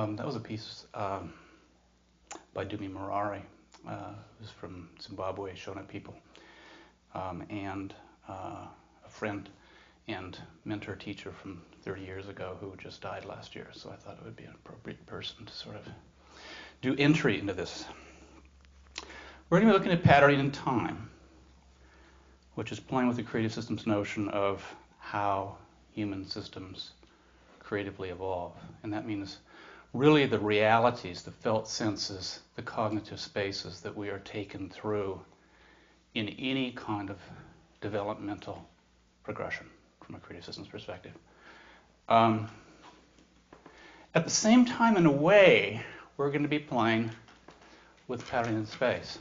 That was a piece by Dumi Marari, who's from Zimbabwe, Shona people, and a friend and mentor teacher from 30 years ago who just died last year. So I thought it would be an appropriate person to sort of do entry into this. We're going to be looking at patterning in time, which is playing with the creative systems notion of how human systems creatively evolve. And that means really the realities, the felt senses, the cognitive spaces that we are taken through in any kind of developmental progression from a creative systems perspective. At the same time, in a way, we're going to be playing with patterning in space.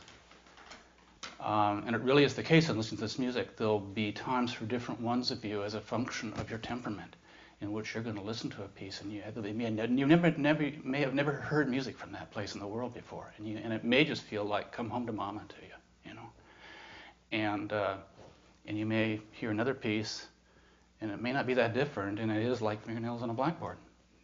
And it really is the case in listening to this music. There'll be times for different ones of you as a function of your temperament in which you're going to listen to a piece and you may have never heard music from that place in the world before, and it may just feel like Come Home to Mama to you, you know. And you may hear another piece, and it may not be that different, and it is like fingernails on a blackboard,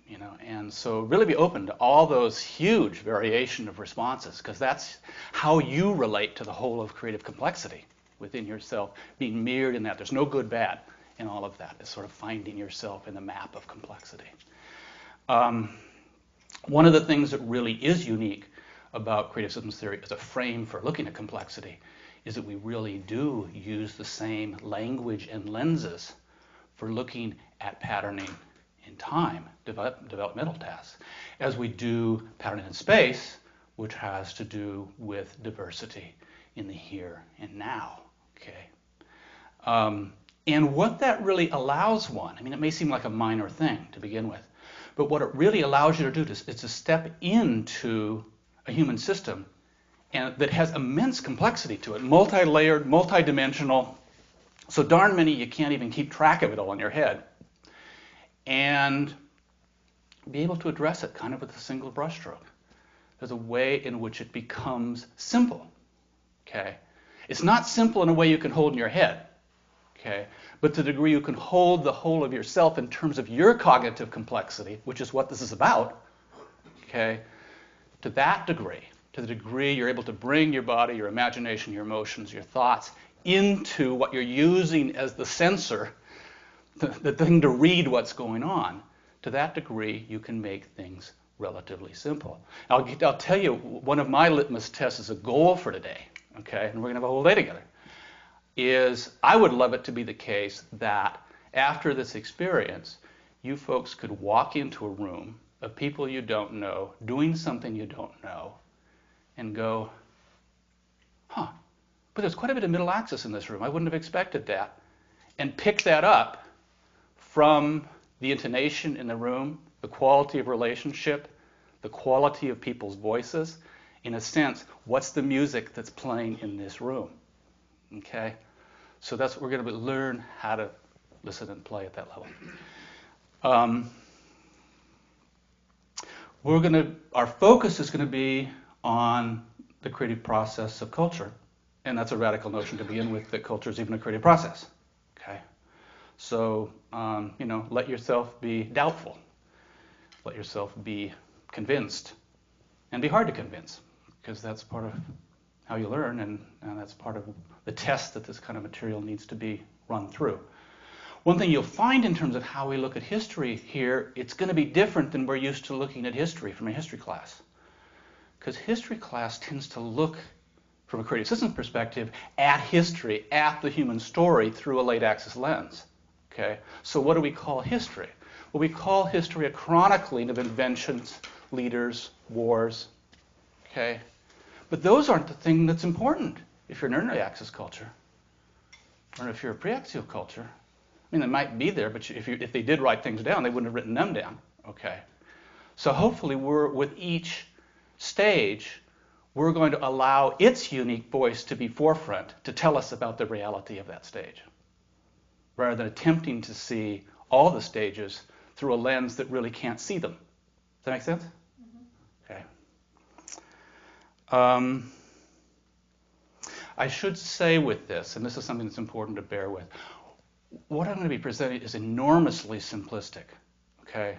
you know. And so really be open to all those huge variation of responses, because that's how you relate to the whole of creative complexity within yourself, being mirrored in that. There's no good, bad in all of that. It's sort of finding yourself in the map of complexity. One of the things that really is unique about creative systems theory as a frame for looking at complexity is that we really do use the same language and lenses for looking at patterning in time, developmental tasks, as we do patterning in space, which has to do with diversity in the here and now, okay? And what that really allows one, I mean, it may seem like a minor thing to begin with, but what it really allows you to do is to step into a human system and that has immense complexity to it, multi-layered, multi-dimensional, so darn many you can't even keep track of it all in your head, and be able to address it kind of with a single brushstroke. There's a way in which it becomes simple, okay? It's not simple in a way you can hold in your head, okay? But to the degree you can hold the whole of yourself in terms of your cognitive complexity, which is what this is about, okay? To that degree, to the degree you're able to bring your body, your imagination, your emotions, your thoughts into what you're using as the sensor, the thing to read what's going on, to that degree you can make things relatively simple. I'll tell you, one of my litmus tests as a goal for today, okay, and we're going to have a whole day together, is I would love it to be the case that after this experience, you folks could walk into a room of people you don't know, doing something you don't know, and go, huh, but there's quite a bit of middle axis in this room. I wouldn't have expected that. And pick that up from the intonation in the room, the quality of relationship, the quality of people's voices. In a sense, what's the music that's playing in this room? Okay? So that's what we're going to learn how to listen and play at that level. Our focus is going to be on the creative process of culture. And that's a radical notion to begin with, that culture is even a creative process. Okay? So, let yourself be doubtful. Let yourself be convinced. And be hard to convince, because that's part of how you learn, and that's part of the test that this kind of material needs to be run through. One thing you'll find in terms of how we look at history here, it's going to be different than we're used to looking at history from a history class. Because history class tends to look, from a creative systems perspective, at history, at the human story through a late axis lens. Okay? So what do we call history? Well, we call history a chronicling of inventions, leaders, wars. Okay? But those aren't the thing that's important if you're an early axis culture, or if you're a pre-axial culture. I mean, they might be there, but if they did write things down, they wouldn't have written them down. Okay? So hopefully with each stage, we're going to allow its unique voice to be forefront to tell us about the reality of that stage, rather than attempting to see all the stages through a lens that really can't see them. Does that make sense? Mm-hmm. Okay. I should say with this, and this is something that's important to bear with, what I'm going to be presenting is enormously simplistic, okay,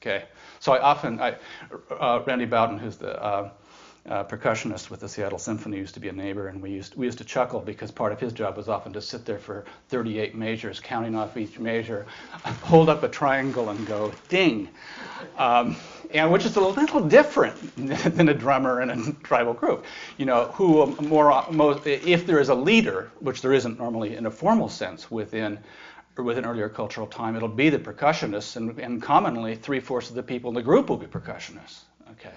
Okay, so Randy Bowden, who's the percussionist with the Seattle Symphony, used to be a neighbor, and we used to chuckle because part of his job was often to sit there for 38 measures, counting off each measure, hold up a triangle and go ding, and which is a little different than a drummer in a tribal group. You know, if there is a leader, which there isn't normally in a formal sense within earlier cultural time, it'll be the percussionists, and commonly 3/4 of the people in the group will be percussionists. Okay.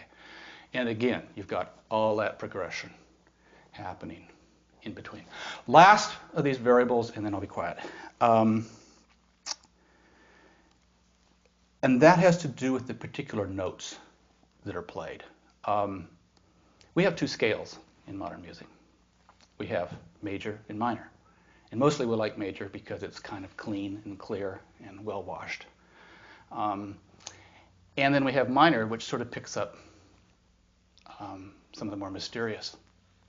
And again, you've got all that progression happening in between. Last of these variables, and then I'll be quiet. And that has to do with the particular notes that are played. We have two scales in modern music. We have major and minor. And mostly we like major because it's kind of clean and clear and well washed. And then we have minor, which sort of picks up some of the more mysterious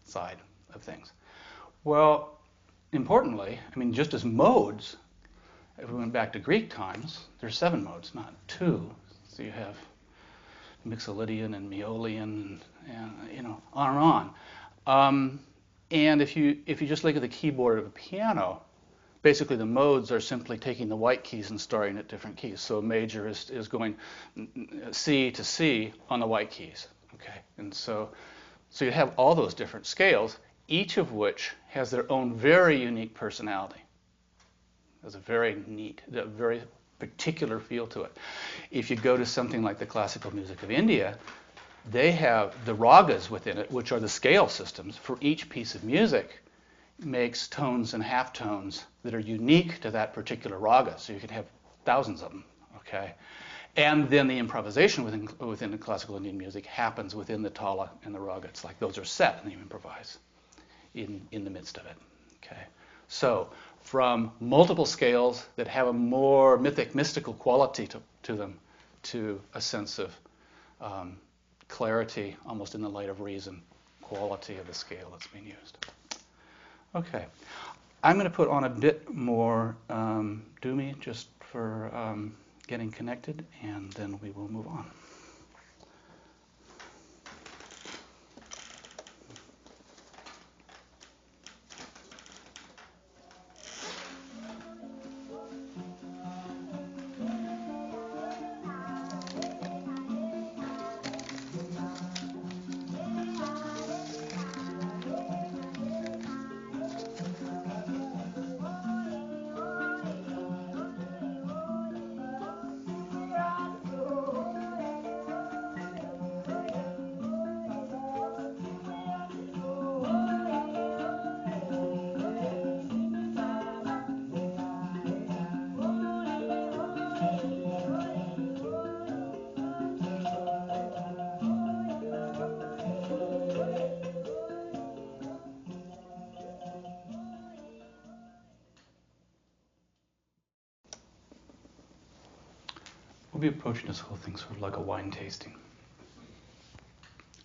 side of things. Well, importantly, I mean, just as modes, if we went back to Greek times, there's 7 modes, not 2. So you have Mixolydian and Meolian, and you know, on and on. And if you just look at the keyboard of a piano, basically the modes are simply taking the white keys and starting at different keys. So major is going C to C on the white keys. Okay, and so you have all those different scales, each of which has their own very unique personality. There's a very particular feel to it. If you go to something like the classical music of India, they have the ragas within it, which are the scale systems for each piece of music, makes tones and half tones that are unique to that particular raga. So you can have thousands of them. Okay. And then the improvisation within the classical Indian music happens within the tala and the raga. It's like those are set and you improvise in the midst of it. Okay. So from multiple scales that have a more mystical quality to them, to a sense of clarity, almost in the light of reason, quality of the scale that's being used. Okay. I'm going to put on a bit more Doomy just for getting connected, and then we will move on. We'll be approaching this whole thing sort of like a wine tasting.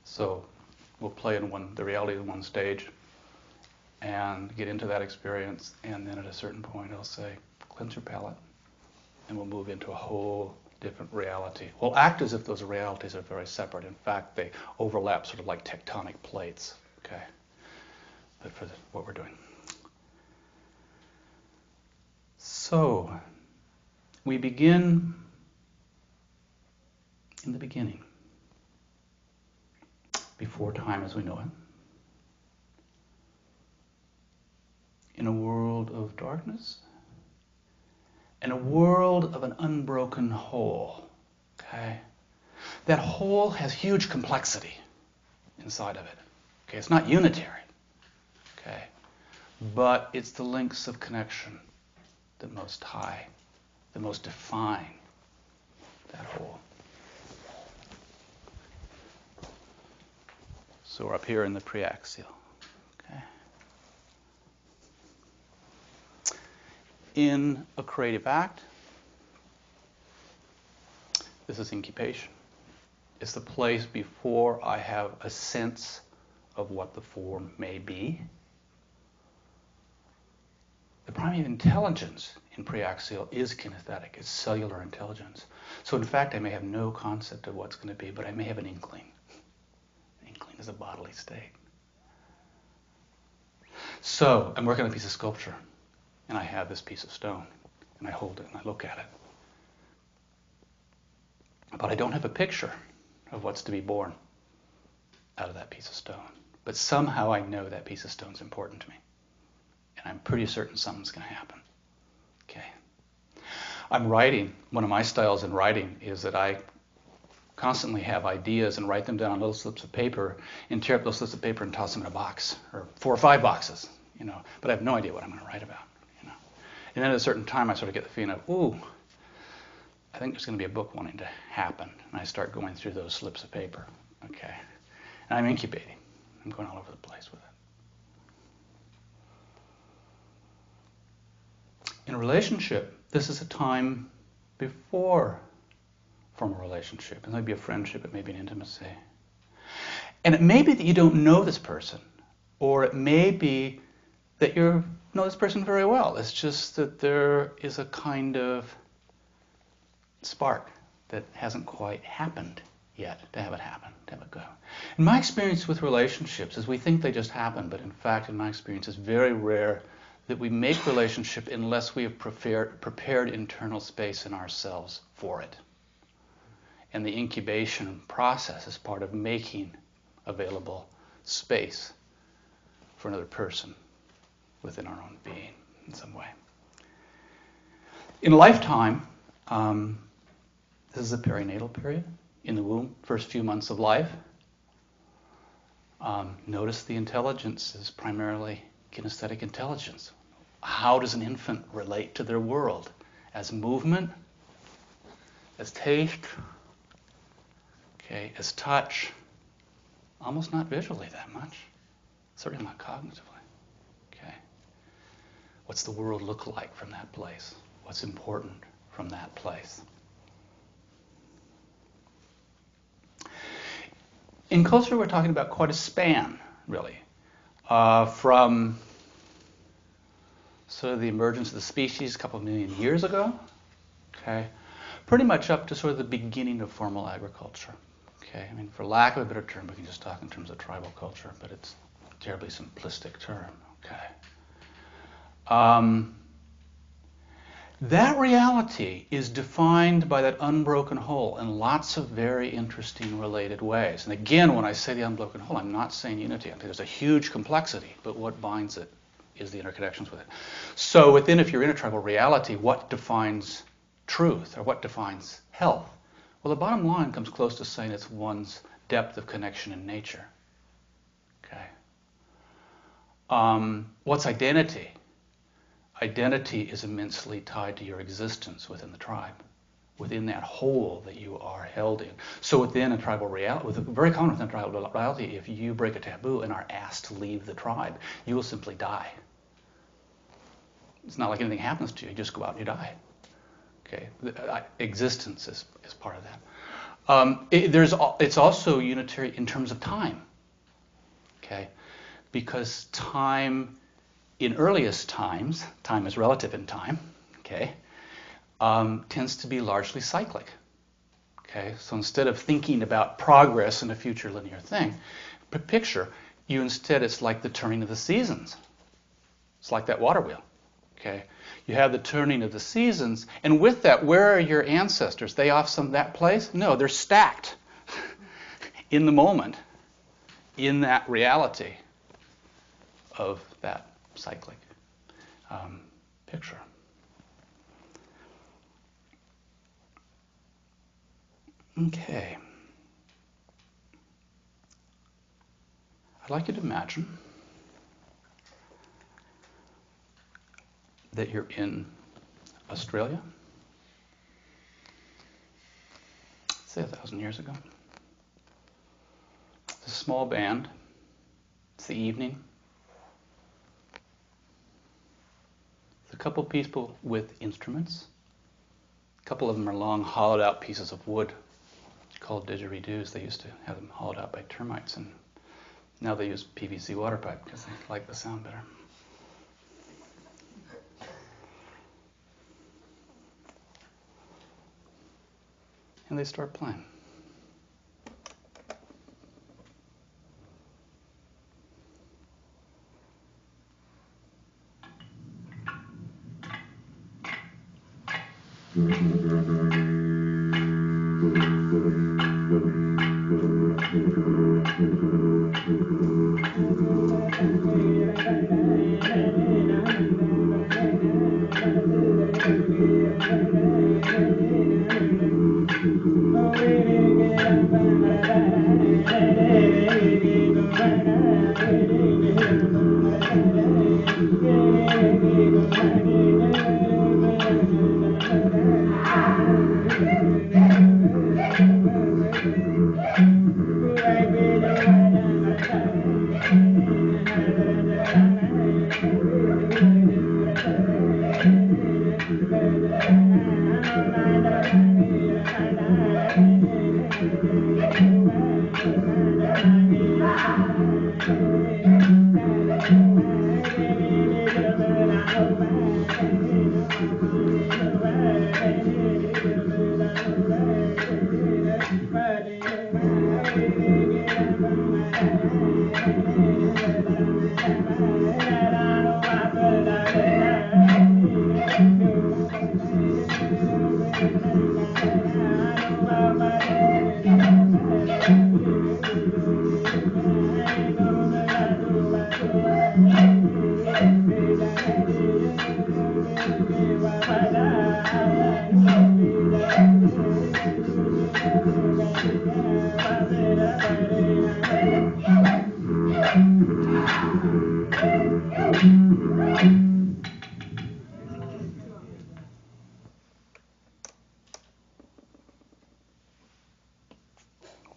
So we'll play the reality of one stage and get into that experience, and then at a certain point I'll say, cleanse your palate, and we'll move into a whole different reality. We'll act as if those realities are very separate. In fact, they overlap sort of like tectonic plates, okay? But for what we're doing. So we begin in the beginning, before time as we know it, in a world of darkness, in a world of an unbroken whole. Okay, that whole has huge complexity inside of it. Okay, it's not unitary. Okay, but it's the links of connection that most tie, that most define that whole. So we're up here in the preaxial. Okay. In a creative act, this is incubation. It's the place before I have a sense of what the form may be. The primary intelligence in preaxial is kinesthetic. It's cellular intelligence. So in fact, I may have no concept of what's going to be, but I may have an inkling. An inkling is a bodily state. So I'm working on a piece of sculpture, and I have this piece of stone, and I hold it and I look at it. But I don't have a picture of what's to be born out of that piece of stone. But somehow I know that piece of stone is important to me. And I'm pretty certain something's going to happen. Okay. I'm writing. One of my styles in writing is that I constantly have ideas and write them down on little slips of paper and tear up those slips of paper and toss them in a box, or 4 or 5 boxes, But I have no idea what I'm going to write about, And then at a certain time I sort of get the feeling of, ooh, I think there's going to be a book wanting to happen. And I start going through those slips of paper. Okay. And I'm incubating. I'm going all over the place with it. In a relationship, this is a time before formal relationship. It might be a friendship, it may be an intimacy. And it may be that you don't know this person, or it may be that you know this person very well. It's just that there is a kind of spark that hasn't quite happened yet to have it happen, to have it go. In my experience with relationships is we think they just happen, but in fact, in my experience, it's very rare that we make relationship unless we have prepared internal space in ourselves for it. And the incubation process is part of making available space for another person within our own being in some way. In a lifetime, this is a perinatal period in the womb, first few months of life. Notice the intelligence is primarily kinesthetic intelligence. How does an infant relate to their world? As movement, as taste, okay, as touch, almost not visually that much, certainly not cognitively. Okay. What's the world look like from that place? What's important from that place? In culture, we're talking about quite a span, really, from sort of the emergence of the species a couple of million years ago, okay, pretty much up to sort of the beginning of formal agriculture. Okay, I mean, for lack of a better term, we can just talk in terms of tribal culture, but it's a terribly simplistic term. Okay. That reality is defined by that unbroken whole in lots of very interesting related ways. And again, when I say the unbroken whole, I'm not saying unity. I think there's a huge complexity, but what binds it is the interconnections with it. So within, if you're in a tribal reality, what defines truth or what defines health? Well, the bottom line comes close to saying it's one's depth of connection in nature. Okay. What's identity? Identity is immensely tied to your existence within the tribe, within that whole that you are held in. So within a tribal reality, very common within a tribal reality, if you break a taboo and are asked to leave the tribe, you will simply die. It's not like anything happens to you. You just go out and you die. Okay, existence is part of that. It's also unitary in terms of time. Okay, because time, in earliest times, time is relative in time. Okay, tends to be largely cyclic. Okay, so instead of thinking about progress in a future linear thing, picture you instead it's like the turning of the seasons. It's like that water wheel. Okay, you have the turning of the seasons, and with that, where are your ancestors? They off that place? No, they're stacked in the moment, in that reality of that cyclic picture. Okay. I'd like you to imagine that you're in Australia, say 1,000 years ago. It's a small band. It's the evening. There's a couple people with instruments. A couple of them are long, hollowed-out pieces of wood called didgeridoos. They used to have them hollowed out by termites, and now they use PVC water pipe because they like the sound better. And they start playing.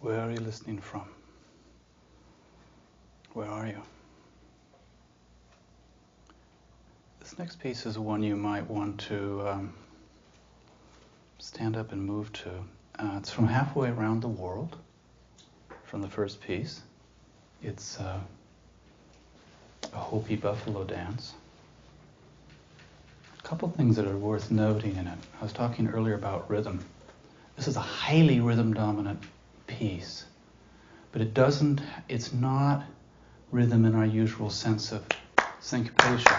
Where are you listening from? Where are you? This next piece is one you might want to stand up and move to. It's from halfway around the world, from the first piece. It's a Hopi buffalo dance. A couple things that are worth noting in it. I was talking earlier about rhythm. This is a highly rhythm-dominant piece, but it's not rhythm in our usual sense of syncopation.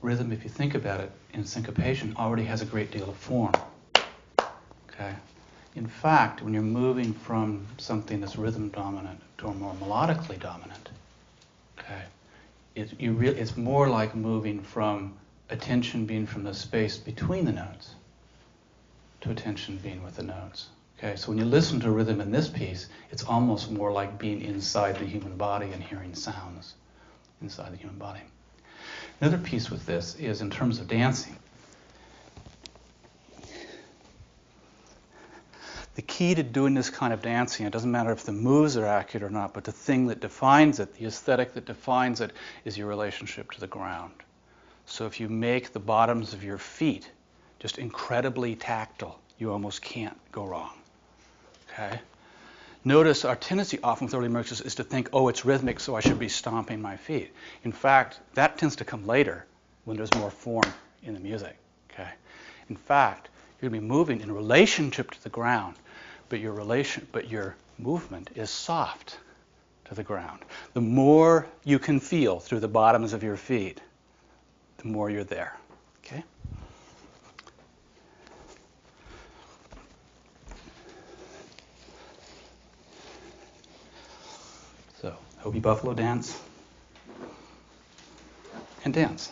Rhythm, if you think about it, in syncopation already has a great deal of form. Okay? In fact, when you're moving from something that's rhythm dominant to a more melodically dominant, okay, it's more like moving from attention being from the space between the notes to attention being with the notes. Okay, so when you listen to rhythm in this piece, it's almost more like being inside the human body and hearing sounds inside the human body. Another piece with this is in terms of dancing. The key to doing this kind of dancing, it doesn't matter if the moves are accurate or not, but the thing that defines it, the aesthetic that defines it, is your relationship to the ground. So if you make the bottoms of your feet just incredibly tactile, you almost can't go wrong. Okay? Notice our tendency often with early mixers is to think, oh, it's rhythmic, so I should be stomping my feet. In fact, that tends to come later when there's more form in the music. Okay? In fact, you're going to be moving in relationship to the ground, but your movement is soft to the ground. The more you can feel through the bottoms of your feet, the more you're there. Okay? So, Hopi buffalo dance and dance.